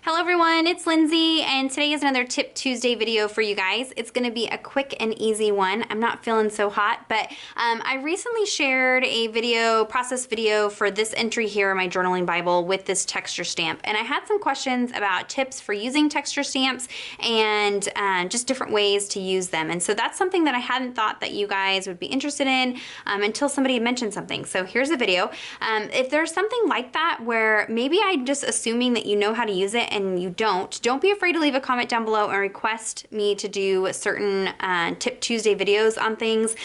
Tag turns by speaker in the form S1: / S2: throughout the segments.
S1: Hello everyone, it's Lindsay, and today is another Tip Tuesday video for you guys. It's going to be a quick and easy one. I'm not feeling so hot, but I recently shared a process video for this entry here in my journaling Bible with this texture stamp, and I had some questions about tips for using texture stamps and just different ways to use them. And so that's something that I hadn't thought that you guys would be interested in until somebody mentioned something. So here's a video. If there's something like that where maybe I'm just assuming that you know how to use it and you don't be afraid to leave a comment down below and request me to do certain Tip Tuesday videos on things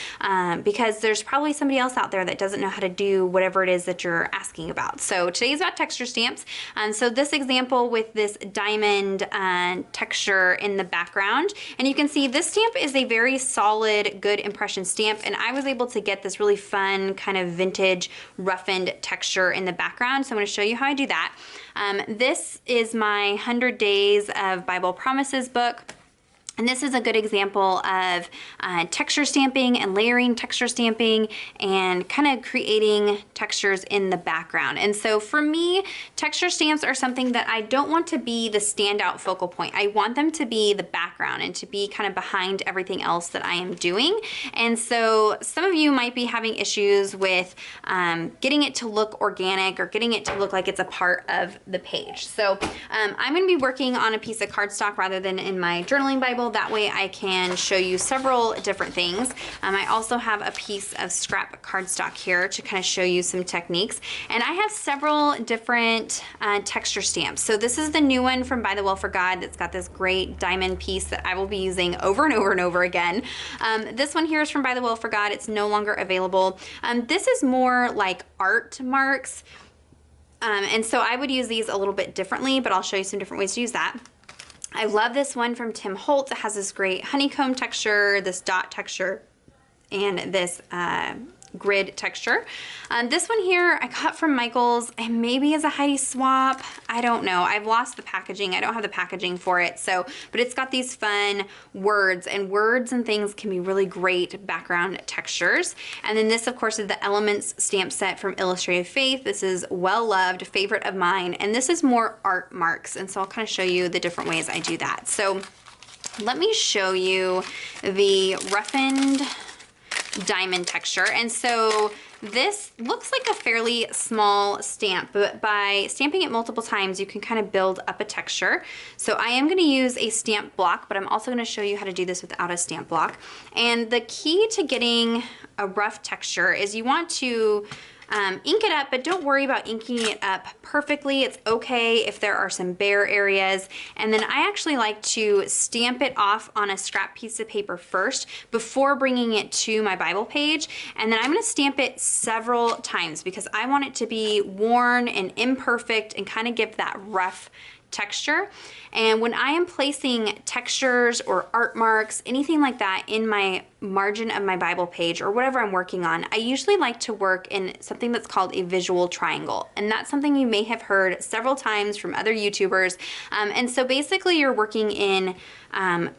S1: because there's probably somebody else out there that doesn't know how to do whatever it is that you're asking about. So today is about texture stamps. So this example with this diamond texture in the background, and you can see this stamp is a very solid, good impression stamp, and I was able to get this really fun kind of vintage roughened texture in the background. So I'm going to show you how I do that. This is my 100 Days of Bible Promises book. And this is a good example of texture stamping and layering texture stamping and kind of creating textures in the background. And so for me, texture stamps are something that I don't want to be the standout focal point. I want them to be the background and to be kind of behind everything else that I am doing. And so some of you might be having issues with getting it to look organic or getting it to look like it's a part of the page. So I'm going to be working on a piece of cardstock rather than in my journaling Bible. That way I can show you several different things. I also have a piece of scrap cardstock here to kind of show you some techniques. And I have several different texture stamps. So this is the new one from By the Will for God that's got this great diamond piece that I will be using over and over and over again. This one here is from By the Will for God. It's no longer available. This is more like art marks. And so I would use these a little bit differently, but I'll show you some different ways to use that. I love this one from Tim Holtz. It has this great honeycomb texture, this dot texture, and this grid texture. This one here I got from Michael's and maybe as a Heidi swap. I don't know. I've lost the packaging. I don't have the packaging for it. But it's got these fun words, and words and things can be really great background textures. And then this, of course, is the Elements stamp set from Illustrated Faith. This is well loved, favorite of mine, and this is more art marks. And so I'll kind of show you the different ways I do that. So let me show you the roughened diamond texture. And so this looks like a fairly small stamp, but by stamping it multiple times, you can kind of build up a texture. So I am going to use a stamp block, but I'm also going to show you how to do this without a stamp block. And the key to getting a rough texture is you want to ink it up, but don't worry about inking it up perfectly. It's okay if there are some bare areas. And then I actually like to stamp it off on a scrap piece of paper first before bringing it to my Bible page. And then I'm going to stamp it several times because I want it to be worn and imperfect and kind of give that rough texture. And when I am placing textures or art marks, anything like that in my margin of my Bible page or whatever I'm working on, I usually like to work in something that's called a visual triangle. And that's something you may have heard several times from other YouTubers. And so basically you're working in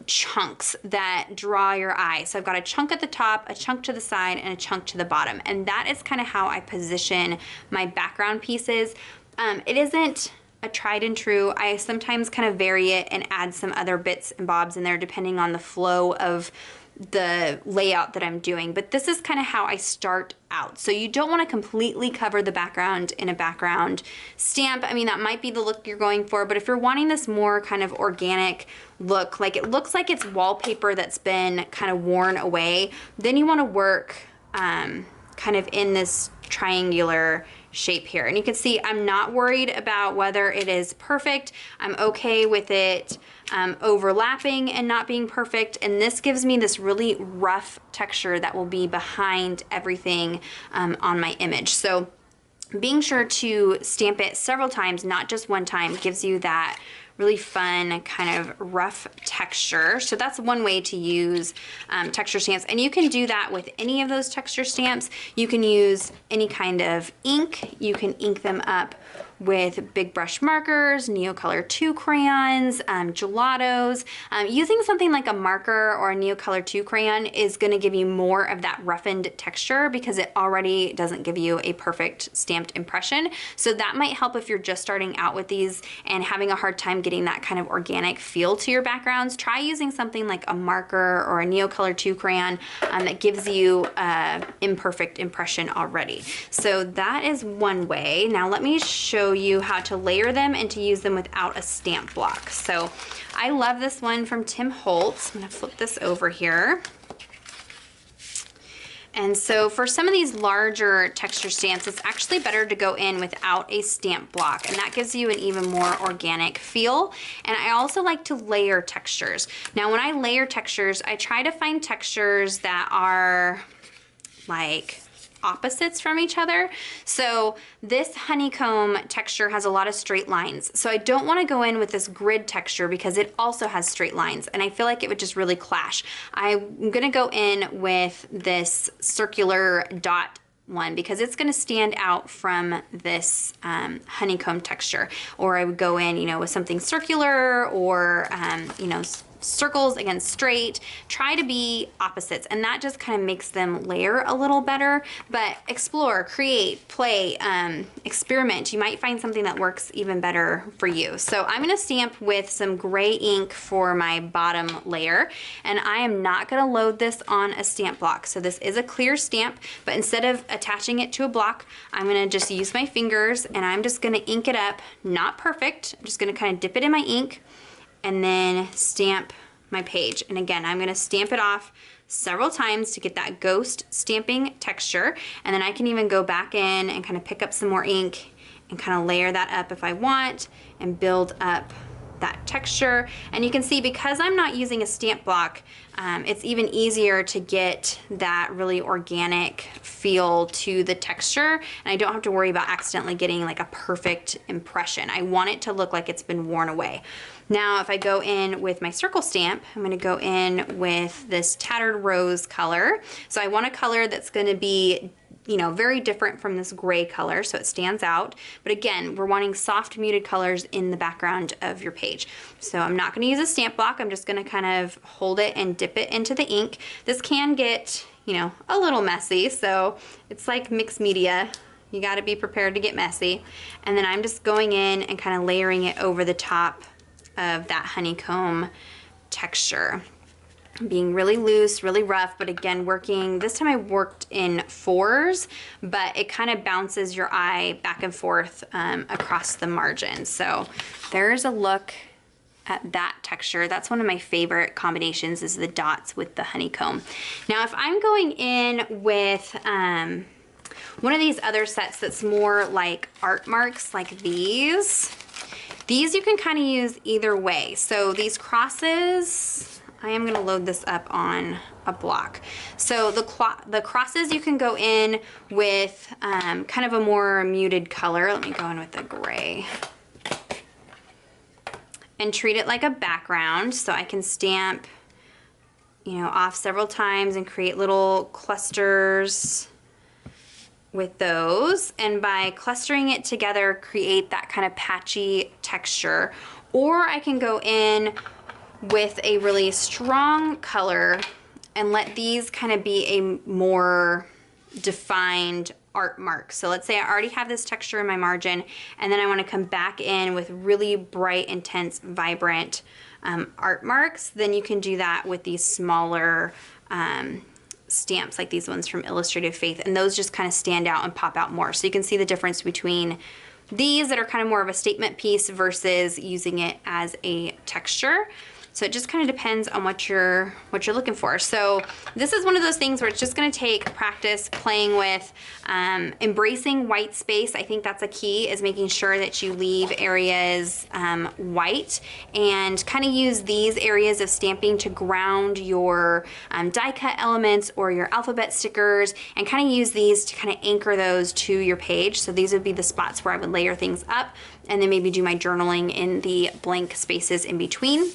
S1: chunks that draw your eye. So I've got a chunk at the top, a chunk to the side, and a chunk to the bottom. And that is kind of how I position my background pieces. It isn't a tried and true. I sometimes kind of vary it and add some other bits and bobs in there depending on the flow of the layout that I'm doing, but this is kind of how I start out. So you don't want to completely cover the background in a background stamp. I mean, that might be the look you're going for, but if you're wanting this more kind of organic look, like it looks like it's wallpaper that's been kind of worn away, then you want to work kind of in this triangular shape here. And you can see I'm not worried about whether it is perfect. I'm okay with it overlapping and not being perfect. And this gives me this really rough texture that will be behind everything on my image. So being sure to stamp it several times, not just one time, gives you that really fun kind of rough texture. So that's one way to use texture stamps. And you can do that with any of those texture stamps. You can use any kind of ink. You can ink them up with big brush markers, Neocolor 2 crayons, gelatos. Using something like a marker or a Neocolor 2 crayon is going to give you more of that roughened texture because it already doesn't give you a perfect stamped impression. So that might help if you're just starting out with these and having a hard time getting that kind of organic feel to your backgrounds. Try using something like a marker or a Neocolor 2 crayon that gives you an imperfect impression already. So that is one way. Now let me show you how to layer them and to use them without a stamp block. So I love this one from Tim Holtz. I'm gonna flip this over here. And so for some of these larger texture stamps, it's actually better to go in without a stamp block, and that gives you an even more organic feel. And I also like to layer textures. Now when I layer textures, I try to find textures that are like opposites from each other. So this honeycomb texture has a lot of straight lines. So I don't want to go in with this grid texture because it also has straight lines and I feel like it would just really clash. I'm going to go in with this circular dot one because it's going to stand out from this honeycomb texture. Or I would go in, you know, with something circular or, you know, circles against straight. Try to be opposites, and that just kind of makes them layer a little better. But explore, create, play, experiment. You might find something that works even better for you. So I'm going to stamp with some gray ink for my bottom layer, and I am not going to load this on a stamp block. So this is a clear stamp, but instead of attaching it to a block, I'm going to just use my fingers and I'm just going to ink it up. Not perfect. I'm just going to kind of dip it in my ink and then stamp my page. And again, I'm gonna stamp it off several times to get that ghost stamping texture. And then I can even go back in and kind of pick up some more ink and kind of layer that up if I want and build up that texture. And you can see because I'm not using a stamp block, it's even easier to get that really organic feel to the texture, and I don't have to worry about accidentally getting like a perfect impression. I want it to look like it's been worn away. Now if I go in with my circle stamp, I'm going to go in with this Tattered Rose color. So I want a color that's going to be, you know, very different from this gray color so it stands out. But again, we're wanting soft muted colors in the background of your page. So I'm not going to use a stamp block. I'm just going to kind of hold it and dip it into the ink. This can get, you know, a little messy, so it's like mixed media. You got to be prepared to get messy. And then I'm just going in and kind of layering it over the top of that honeycomb texture. Being really loose, really rough, but again, working, this time I worked in 4s, but it kind of bounces your eye back and forth across the margin. So there's a look at that texture. That's one of my favorite combinations, is the dots with the honeycomb. Now if I'm going in with one of these other sets that's more like art marks like these you can kind of use either way. So these crosses, I am going to load this up on a block. So the crosses you can go in with kind of a more muted color. Let me go in with the gray and treat it like a background, so I can stamp, you know, off several times and create little clusters with those, and by clustering it together create that kind of patchy texture. Or I can go in with a really strong color and let these kind of be a more defined art mark. So let's say I already have this texture in my margin and then I want to come back in with really bright, intense, vibrant art marks. Then you can do that with these smaller stamps like these ones from Illustrated Faith, and those just kind of stand out and pop out more. So you can see the difference between these that are kind of more of a statement piece versus using it as a texture. So it just kind of depends on what you're looking for. So this is one of those things where it's just going to take practice playing with, embracing white space. I think that's a key, is making sure that you leave areas white, and kind of use these areas of stamping to ground your die cut elements or your alphabet stickers, and kind of use these to kind of anchor those to your page. So these would be the spots where I would layer things up, and then maybe do my journaling in the blank spaces in between.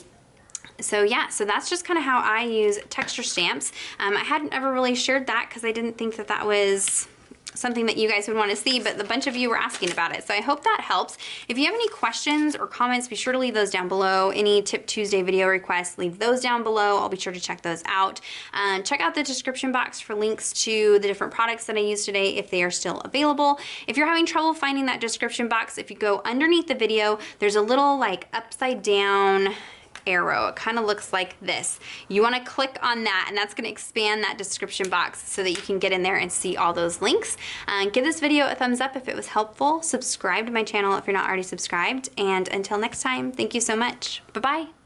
S1: So yeah, so that's just kind of how I use texture stamps. I hadn't ever really shared that because I didn't think that that was something that you guys would want to see, but a bunch of you were asking about it. So I hope that helps. If you have any questions or comments, be sure to leave those down below. Any Tip Tuesday video requests, leave those down below. I'll be sure to check those out. Check out the description box for links to the different products that I used today if they are still available. If you're having trouble finding that description box, if you go underneath the video, there's a little like upside down arrow. It kind of looks like this. You want to click on that, and that's going to expand that description box so that you can get in there and see all those links. Give this video a thumbs up if it was helpful. Subscribe to my channel if you're not already subscribed. And until next time, thank you so much. Bye-bye.